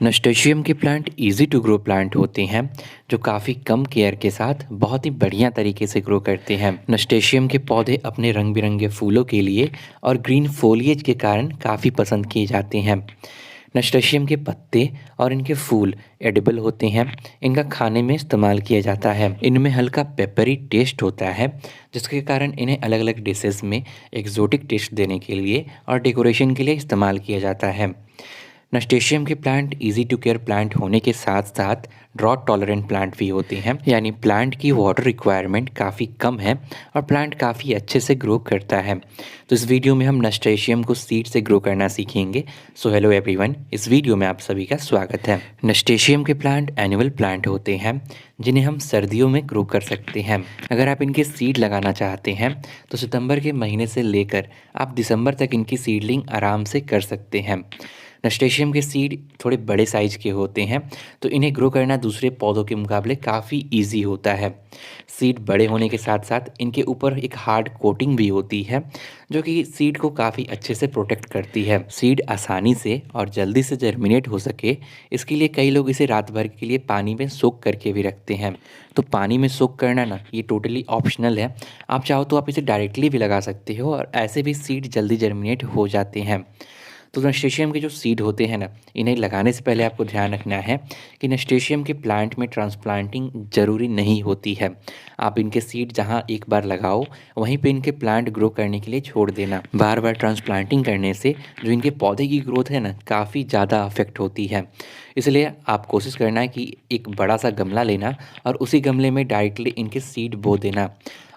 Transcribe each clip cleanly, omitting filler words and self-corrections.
नस्टेशियम के plant easy to grow plant होते हैं जो काफ़ी कम केयर के साथ बहुत ही बढ़िया तरीके से ग्रो करते हैं। नस्टेशियम के पौधे अपने रंग बिरंगे फूलों के लिए और ग्रीन फोलिएज के कारण काफ़ी पसंद किए जाते हैं। नस्टेशियम के पत्ते और इनके फूल एडिबल होते हैं। इनका खाने में इस्तेमाल किया जाता है। इनमें हल्का पेपरी टेस्ट होता है जिसके कारण इन्हें अलग अलग डिशेस में एक्जोटिक टेस्ट देने के लिए और डेकोरेशन के लिए इस्तेमाल किया जाता है। नस्टेशियम के plant easy to care plant होने के साथ साथ ड्रॉट टॉलरेंट प्लांट भी होते हैं, यानी प्लांट की वाटर रिक्वायरमेंट काफ़ी कम है और प्लांट काफ़ी अच्छे से ग्रो करता है। तो इस वीडियो में हम नस्टेशियम को सीड से ग्रो करना सीखेंगे। सो हेलो एवरीवन, इस वीडियो में आप सभी का स्वागत है। नस्टेशियम के प्लांट एनुअल प्लांट होते हैं जिन्हें हम सर्दियों में ग्रो कर सकते हैं। अगर आप इनके सीड लगाना चाहते हैं तो सितंबर के महीने से लेकर आप दिसंबर तक इनकी सीडलिंग आराम से कर सकते हैं। नस्टेशियम के सीड थोड़े बड़े साइज के होते हैं तो इन्हें ग्रो करना दूसरे पौधों के मुकाबले काफ़ी इजी होता है। सीड बड़े होने के साथ साथ इनके ऊपर एक हार्ड कोटिंग भी होती है जो कि सीड को काफ़ी अच्छे से प्रोटेक्ट करती है। सीड आसानी से और जल्दी से जर्मिनेट हो सके इसके लिए कई लोग इसे रात भर के लिए पानी में सोक करके भी रखते हैं। तो पानी में सोक करना ना ये टोटली ऑप्शनल है। आप चाहो तो आप इसे डायरेक्टली भी लगा सकते हो और ऐसे भी सीड जल्दी जर्मिनेट हो जाते हैं। तो नस्टेशियम के जो सीड होते हैं ना, इन्हें लगाने से पहले आपको ध्यान रखना है कि नस्टेशियम के प्लांट में ट्रांसप्लांटिंग ज़रूरी नहीं होती है। आप इनके सीड जहाँ एक बार लगाओ वहीं पे इनके प्लांट ग्रो करने के लिए छोड़ देना। बार बार ट्रांसप्लांटिंग करने से जो इनके पौधे की ग्रोथ है ना, काफ़ी ज़्यादा अफेक्ट होती है। इसलिए आप कोशिश करना है कि एक बड़ा सा गमला लेना और उसी गमले में डायरेक्टली इनके सीड बो देना।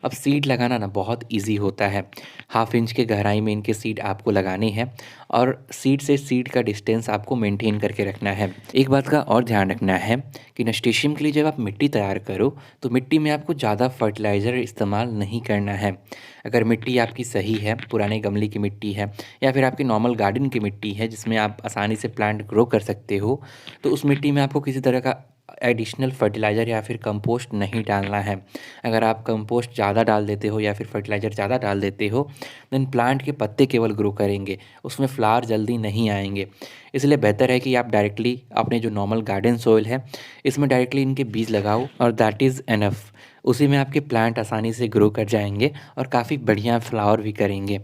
अब सीड लगाना ना बहुत इजी होता है। हाफ इंच के गहराई में इनके सीड आपको लगाने हैं और सीड से सीड का डिस्टेंस आपको मेंटेन करके रखना है। एक बात का और ध्यान रखना है कि नस्टेशियम के लिए जब आप मिट्टी तैयार करो तो मिट्टी में आपको ज़्यादा फर्टिलाइज़र इस्तेमाल नहीं करना है। अगर मिट्टी आपकी सही है, पुराने गमले की मिट्टी है या फिर आपकी नॉर्मल गार्डन की मिट्टी है जिसमें आप आसानी से प्लांट ग्रो कर सकते हो, तो उस मिट्टी में आपको किसी तरह का एडिशनल फर्टिलाइज़र या फिर कंपोस्ट नहीं डालना है। अगर आप कंपोस्ट ज़्यादा डाल देते हो या फिर फर्टिलाइज़र ज़्यादा डाल देते हो देन प्लांट के पत्ते केवल ग्रो करेंगे, उसमें फ्लावर जल्दी नहीं आएंगे। इसलिए बेहतर है कि आप डायरेक्टली अपने जो नॉर्मल गार्डन सोइल है इसमें डायरेक्टली इनके बीज लगाओ और दैट इज़ एनफ। उसी में आपके प्लांट आसानी से ग्रो कर जाएंगे और काफ़ी बढ़िया फ्लावर भी करेंगे।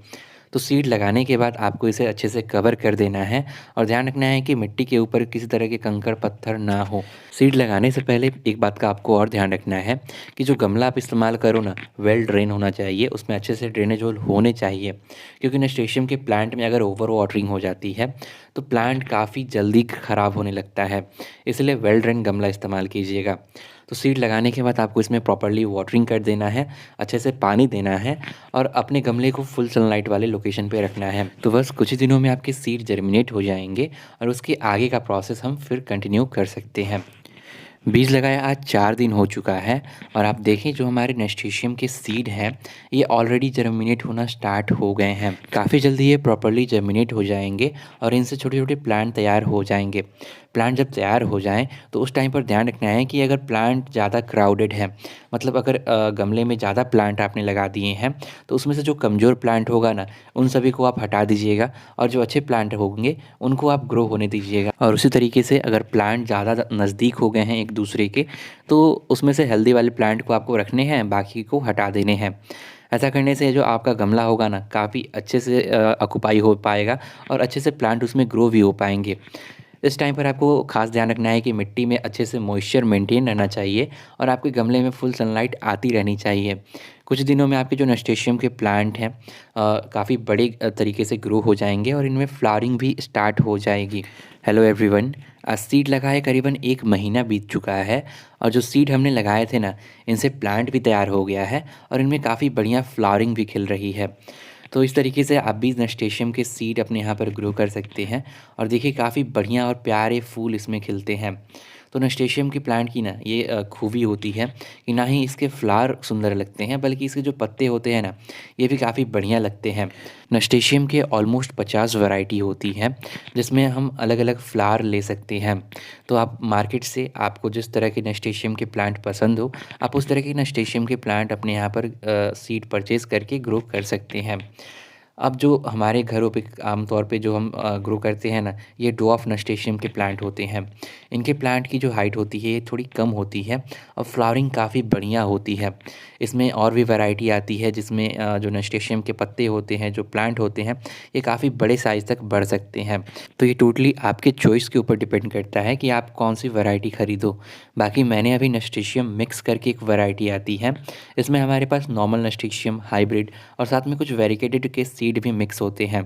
तो सीड लगाने के बाद आपको इसे अच्छे से कवर कर देना है और ध्यान रखना है कि मिट्टी के ऊपर किसी तरह के कंकड़ पत्थर ना हो। सीड लगाने से पहले एक बात का आपको और ध्यान रखना है कि जो गमला आप इस्तेमाल करो ना, वेल ड्रेन होना चाहिए, उसमें अच्छे से ड्रेनेज होल होने चाहिए। क्योंकि नस्टेशियम के प्लांट में अगर ओवर वाटरिंग हो जाती है तो प्लांट काफ़ी जल्दी ख़राब होने लगता है। इसलिए वेल ड्रेन गमला इस्तेमाल कीजिएगा। तो सीड लगाने के बाद आपको इसमें प्रॉपर्ली वाटरिंग कर देना है, अच्छे से पानी देना है और अपने गमले को फुल सनलाइट वाले लोकेशन पे रखना है। तो बस कुछ ही दिनों में आपके सीड जर्मिनेट हो जाएंगे और उसके आगे का प्रोसेस हम फिर कंटिन्यू कर सकते हैं। बीज लगाया आज 4 दिन हो चुका है और आप देखें जो हमारे नस्टेशियम के सीड हैं ये ऑलरेडी जर्मिनेट होना स्टार्ट हो गए हैं। काफ़ी जल्दी ये प्रॉपर्ली जर्मिनेट हो जाएंगे और इनसे छोटे छोटे प्लांट तैयार हो जाएंगे। प्लांट जब तैयार हो जाएं तो उस टाइम पर ध्यान रखना है कि अगर प्लांट ज़्यादा क्राउडेड है, मतलब अगर गमले में ज़्यादा प्लांट आपने लगा दिए हैं तो उसमें से जो कमज़ोर प्लांट होगा ना उन सभी को आप हटा दीजिएगा और जो अच्छे प्लांट होंगे उनको आप ग्रो होने दीजिएगा। और उसी तरीके से अगर प्लांट ज़्यादा नज़दीक हो गए हैं एक दूसरे के तो उसमें से हेल्दी वाले प्लांट को आपको रखने हैं, बाकी को हटा देने हैं। ऐसा करने से जो आपका गमला होगा ना काफ़ी अच्छे से ऑक्यूपाई हो पाएगा और अच्छे से प्लांट उसमें ग्रो भी हो पाएंगे। इस टाइम पर आपको खास ध्यान रखना है कि मिट्टी में अच्छे से मॉइस्चर मेंटेन रहना चाहिए और आपके गमले में फुल सनलाइट आती रहनी चाहिए। कुछ दिनों में आपके जो नस्टेशियम के प्लांट हैं काफ़ी बड़े तरीके से ग्रो हो जाएंगे और इनमें फ्लावरिंग भी स्टार्ट हो जाएगी। हेलो एवरीवन, आज सीड लगाए करीबन 1 महीना बीत चुका है और जो सीड हमने लगाए थे ना इनसे प्लांट भी तैयार हो गया है और इनमें काफ़ी बढ़िया फ्लावरिंग भी खिल रही है। तो इस तरीके से आप भी नस्टेशियम के सीड अपने यहाँ पर ग्रो कर सकते हैं और देखिए काफ़ी बढ़िया और प्यारे फूल इसमें खिलते हैं। तो नस्टेशियम के प्लांट की ना ये खूबी होती है कि ना ही इसके फ्लावर सुंदर लगते हैं बल्कि इसके जो पत्ते होते हैं ना ये भी काफ़ी बढ़िया लगते हैं। नस्टेशियम के ऑलमोस्ट 50 वैरायटी होती हैं जिसमें हम अलग अलग फ्लावर ले सकते हैं। तो आप मार्केट से आपको जिस तरह के नस्टेशियम के प्लांट पसंद हो आप उस तरह के नस्टेशियम के प्लांट अपने यहाँ पर सीड परचेज़ करके ग्रो कर सकते हैं। अब जो हमारे घरों पे आम तौर पे जो हम ग्रो करते हैं ना, ये डवार्फ नस्टेशियम के प्लांट होते हैं। इनके प्लांट की जो हाइट होती है ये थोड़ी कम होती है और फ्लावरिंग काफ़ी बढ़िया होती है। इसमें और भी वैरायटी आती है जिसमें जो नस्टेशियम के पत्ते होते हैं, जो प्लांट होते हैं, ये काफ़ी बड़े साइज़ तक बढ़ सकते हैं। तो ये टोटली आपके चॉइस के ऊपर डिपेंड करता है कि आप कौन सी वैरायटी ख़रीदो। बाकी मैंने अभी नस्टेशियम मिक्स करके एक वैरायटी आती है, इसमें हमारे पास नॉर्मल नस्टेशियम, हाइब्रिड और साथ में कुछ वेरिकेटेड के सीड भी मिक्स होते हैं।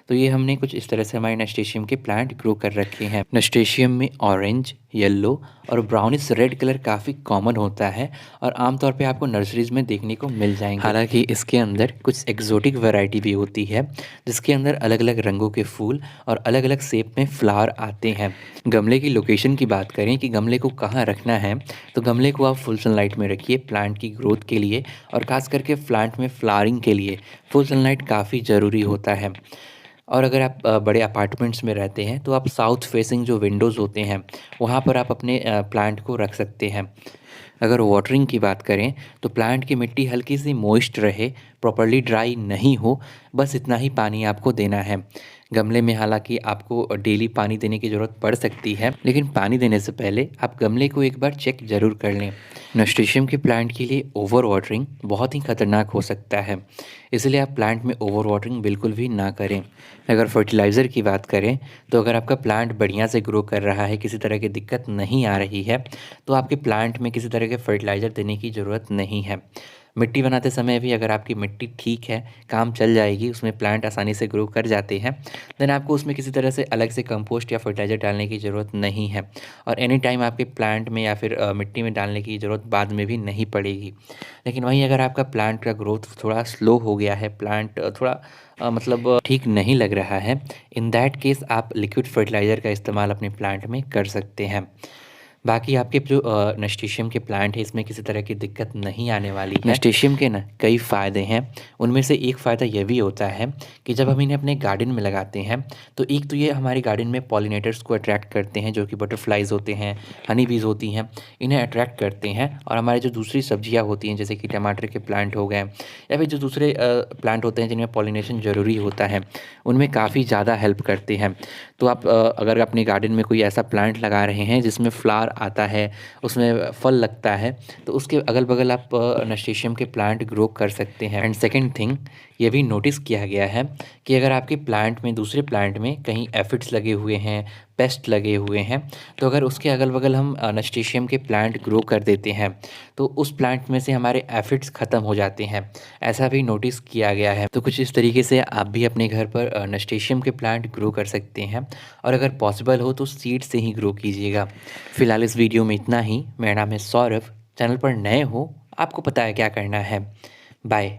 तो ये हमने कुछ इस तरह से हमारे नस्टेशियम के प्लांट ग्रो कर रखे हैं। नस्टेशियम में ऑरेंज, येलो और ब्राउनिश रेड कलर काफ़ी कॉमन होता है और आमतौर पे आपको नर्सरीज में देखने को मिल जाएंगे। हालांकि इसके अंदर कुछ एक्जोटिक वैरायटी भी होती है जिसके अंदर अलग अलग रंगों के फूल और अलग अलग शेप में फ्लावर आते हैं। गमले की लोकेशन की बात करें कि गमले को कहाँ रखना है, तो गमले को आप फुल सनलाइट में रखिए प्लांट की ग्रोथ के लिए, और ख़ास करके प्लांट में फ्लावरिंग के लिए फुल सनलाइट काफ़ी ज़रूरी होता है। और अगर आप बड़े अपार्टमेंट्स में रहते हैं तो आप साउथ फेसिंग जो विंडोज़ होते हैं वहाँ पर आप अपने प्लांट को रख सकते हैं। अगर वाटरिंग की बात करें तो प्लांट की मिट्टी हल्की सी मॉइस्ट रहे, प्रॉपर्ली ड्राई नहीं हो, बस इतना ही पानी आपको देना है। गमले में हालांकि आपको डेली पानी देने की ज़रूरत पड़ सकती है, लेकिन पानी देने से पहले आप गमले को एक बार चेक ज़रूर कर लें। नस्टेशियम के प्लांट के लिए ओवर वाटरिंग बहुत ही खतरनाक हो सकता है, इसलिए आप प्लांट में ओवर वाटरिंग बिल्कुल भी ना करें। अगर फर्टिलाइज़र की बात करें तो अगर आपका प्लांट बढ़िया से ग्रो कर रहा है, किसी तरह की दिक्कत नहीं आ रही है, तो आपके प्लांट में किसी तरह के फर्टिलाइज़र देने की ज़रूरत नहीं है। मिट्टी बनाते समय भी अगर आपकी मिट्टी ठीक है, काम चल जाएगी, उसमें प्लांट आसानी से ग्रो कर जाते हैं, देन आपको उसमें किसी तरह से अलग से कंपोस्ट या फर्टिलाइज़र डालने की ज़रूरत नहीं है और एनी टाइम आपके प्लांट में या फिर मिट्टी में डालने की ज़रूरत बाद में भी नहीं पड़ेगी। लेकिन वहीं अगर आपका प्लांट का ग्रोथ थोड़ा स्लो हो गया है, प्लांट थोड़ा मतलब ठीक नहीं लग रहा है, इन दैट केस आप लिक्विड फर्टिलाइज़र का इस्तेमाल अपने प्लांट में कर सकते हैं। बाकी आपके जो नस्टेशियम के प्लांट है इसमें किसी तरह की दिक्कत नहीं आने वाली है। नस्टेशियम के ना कई फ़ायदे हैं, उनमें से एक फ़ायदा ये भी होता है कि जब हम इन्हें अपने गार्डन में लगाते हैं तो एक तो ये हमारे गार्डन में पॉलिनेटर्स को अट्रैक्ट करते हैं, जो कि बटरफ्लाइज होते हैं, हनी बीज होती हैं, इन्हें अट्रैक्ट करते हैं। और हमारी जो दूसरी सब्जियाँ होती हैं जैसे कि टमाटर के प्लांट हो गए या फिर जो दूसरे प्लांट होते हैं जिनमें पॉलिनेशन ज़रूरी होता है, उनमें काफ़ी ज़्यादा हेल्प करते हैं। तो आप अगर अपने गार्डन में कोई ऐसा प्लांट लगा रहे हैं जिसमें फ्लावर आता है, उसमें फल लगता है, तो उसके अगल-बगल आप नस्टेशियम के प्लांट ग्रो कर सकते हैं। एंड सेकंड थिंग, ये भी नोटिस किया गया है कि अगर आपके प्लांट में, दूसरे प्लांट में कहीं एफिड्स लगे हुए हैं, पेस्ट लगे हुए हैं, तो अगर उसके अगल-बगल हम नस्टेशियम के प्लांट ग्रो कर देते हैं, तो उस प्लांट में से हमारे एफिड्स ख़त्म हो जाते हैं। ऐसा भी नोटिस किया गया है। तो कुछ इस तरीके से आप भी अपने घर पर नस्टेशियम के प्लांट ग्रो कर सकते हैं और अगर पॉसिबल हो तो सीड से ही ग्रो कीजिएगा। फिलहाल इस वीडियो में इतना ही। मेरा नाम है सौरभ। चैनल पर नए हो, आपको पता है क्या करना है। बाय।